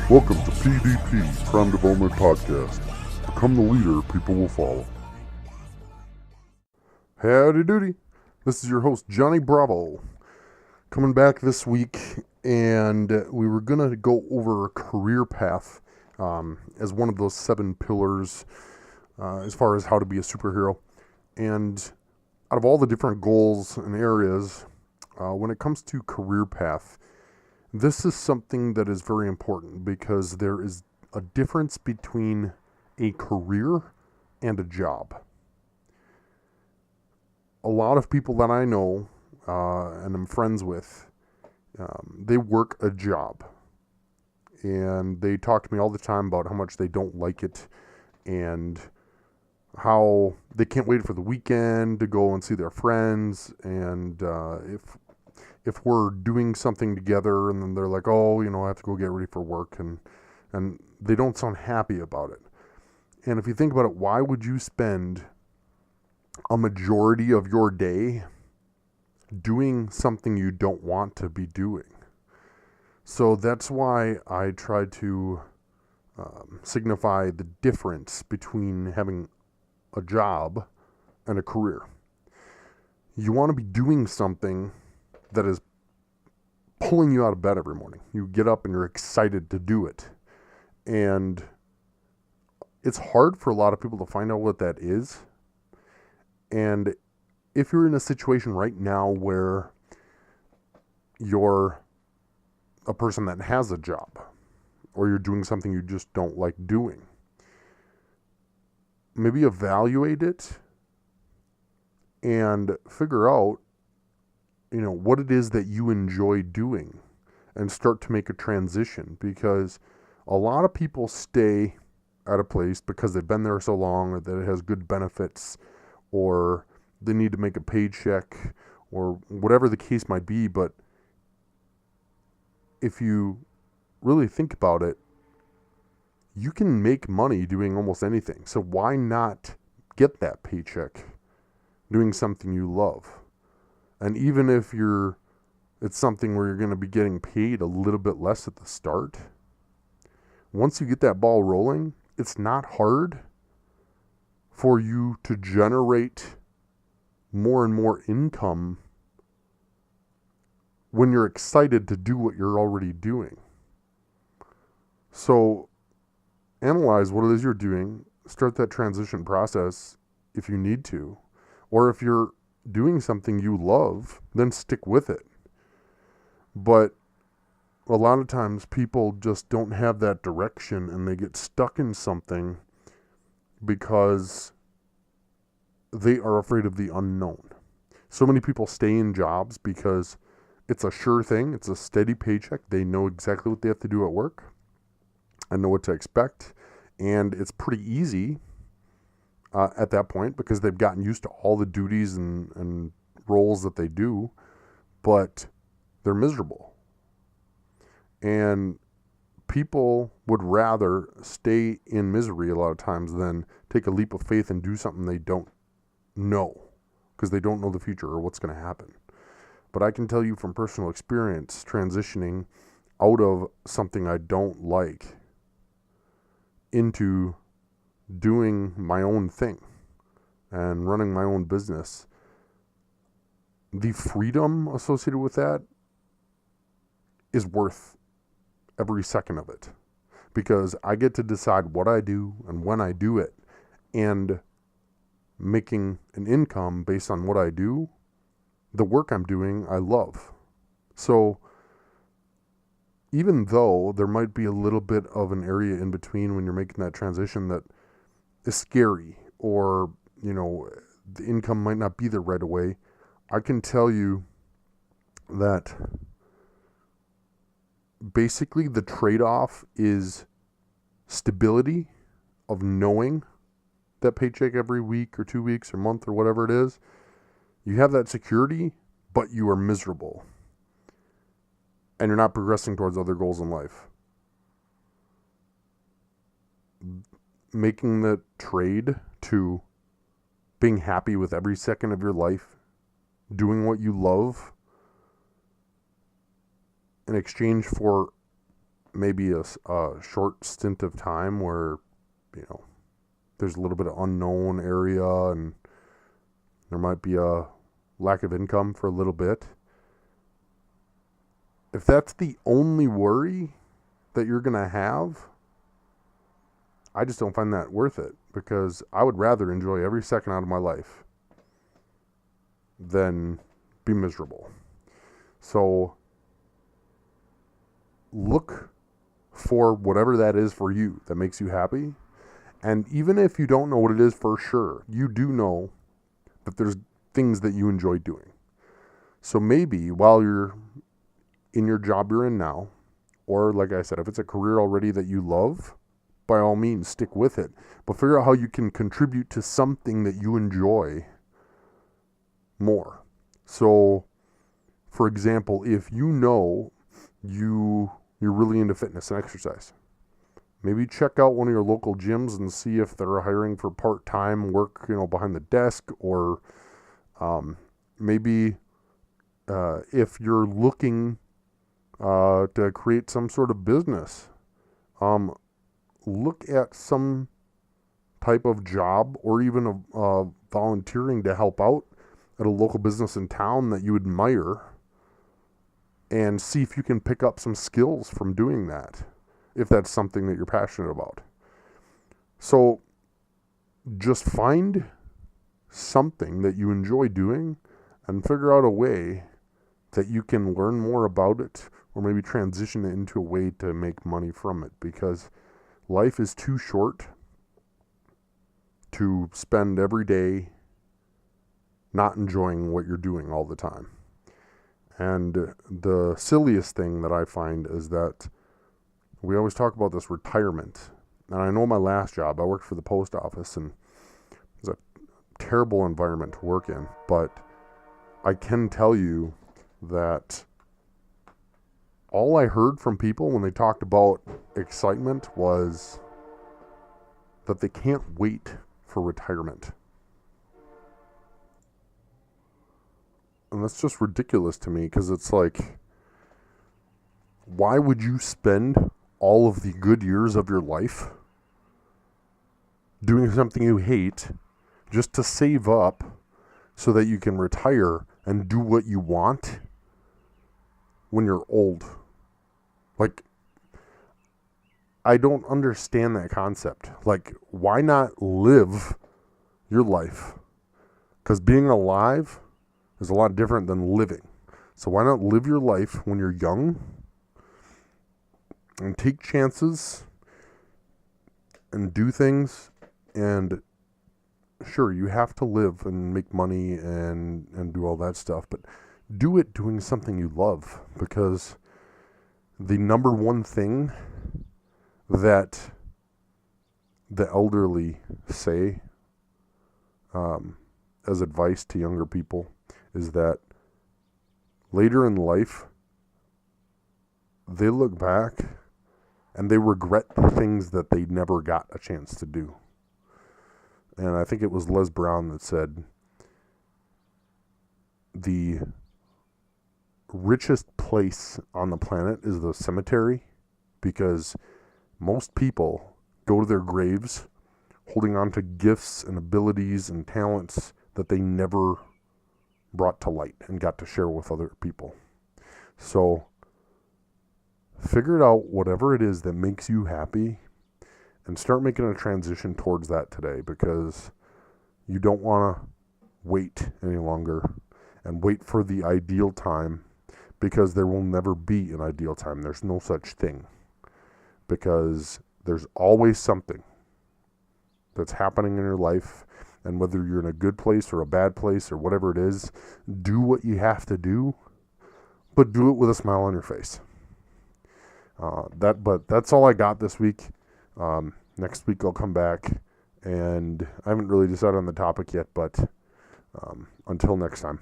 Welcome to PDP, Prime Development Podcast. Become the leader people will follow. Howdy doody. This is your host, Johnny Bravo. Coming back this week, and we were going to go over a career path as one of those 7 pillars as far as how to be a superhero. And out of all the different goals and areas, when it comes to career path, this is something that is very important because there is a difference between a career and a job. A lot of people that I know and I'm friends with, they work a job. And they talk to me all the time about how much they don't like it and how they can't wait for the weekend to go and see their friends. And if we're doing something together and then they're like, oh, I have to go get ready for work, and they don't sound happy about it. And if you think about it, why would you spend a majority of your day doing something you don't want to be doing? So that's why I try to signify the difference between having a job and a career. You want to be doing something that is pulling you out of bed every morning. You get up and you're excited to do it. And it's hard for a lot of people to find out what that is. And if you're in a situation right now where you're a person that has a job, or you're doing something you just don't like doing, maybe evaluate it and figure out what it is that you enjoy doing and start to make a transition, because a lot of people stay at a place because they've been there so long, or that it has good benefits, or they need to make a paycheck, or whatever the case might be. But if you really think about it, you can make money doing almost anything. So why not get that paycheck doing something you love? And even if it's something where you're going to be getting paid a little bit less at the start, once you get that ball rolling, it's not hard for you to generate more and more income when you're excited to do what you're already doing. So analyze what it is you're doing, start that transition process if you need to, or if you're doing something you love, then stick with it. But a lot of times people just don't have that direction, and they get stuck in something because they are afraid of the unknown. So many people stay in jobs because it's a sure thing. It's a steady paycheck. They know exactly what they have to do at work and know what to expect. And it's pretty easy at that point because they've gotten used to all the duties and roles that they do, but they're miserable. And people would rather stay in misery a lot of times than take a leap of faith and do something they don't know, because they don't know the future or what's going to happen. But I can tell you from personal experience, transitioning out of something I don't like into doing my own thing and running my own business, the freedom associated with that is worth every second of it, because I get to decide what I do and when I do it, and making an income based on what I do. The work I'm doing, I love. So even though there might be a little bit of an area in between when you're making that transition that is scary, or the income might not be there right away, I can tell you that basically the trade-off is stability of knowing that paycheck every week or 2 weeks or month or whatever it is. You have that security, but you are miserable, and you're not progressing towards other goals in life. Making the trade to being happy with every second of your life, doing what you love, in exchange for maybe a short stint of time where, there's a little bit of unknown area and there might be a lack of income for a little bit. If that's the only worry that you're going to have, I just don't find that worth it, because I would rather enjoy every second out of my life than be miserable. So look for whatever that is for you that makes you happy. And even if you don't know what it is for sure, you do know that there's things that you enjoy doing. So maybe while you're in your job you're in now, or like I said, if it's a career already that you love, by all means, stick with it. But figure out how you can contribute to something that you enjoy more. So, for example, if you know you're really into fitness and exercise, maybe check out one of your local gyms and see if they're hiring for part-time work, behind the desk, or maybe if you're looking to create some sort of business, look at some type of job or even volunteering to help out at a local business in town that you admire, and see if you can pick up some skills from doing that, if that's something that you're passionate about. So just find something that you enjoy doing and figure out a way that you can learn more about it, or maybe transition it into a way to make money from it, because life is too short to spend every day not enjoying what you're doing all the time. And the silliest thing that I find is that we always talk about this retirement. And I know my last job, I worked for the post office, and it was a terrible environment to work in. But I can tell you that all I heard from people when they talked about excitement was that they can't wait for retirement. And that's just ridiculous to me, because it's like, why would you spend all of the good years of your life doing something you hate just to save up so that you can retire and do what you want when you're old? Like, I don't understand that concept. Like, why not live your life? Because being alive is a lot different than living. So why not live your life when you're young and take chances and do things? And sure, you have to live and make money and do all that stuff, but do it doing something you love, because the number one thing that the elderly say as advice to younger people is that later in life, they look back and they regret the things that they never got a chance to do. And I think it was Les Brown that said, the richest place on the planet is the cemetery, because most people go to their graves holding on to gifts and abilities and talents that they never brought to light and got to share with other people. So figure it out, whatever it is that makes you happy, and start making a transition towards that today, because you don't want to wait any longer and wait for the ideal time, because there will never be an ideal time. There's no such thing, because there's always something that's happening in your life. And whether you're in a good place or a bad place or whatever it is, do what you have to do, but do it with a smile on your face. But that's all I got this week. Next week I'll come back, and I haven't really decided on the topic yet, but until next time.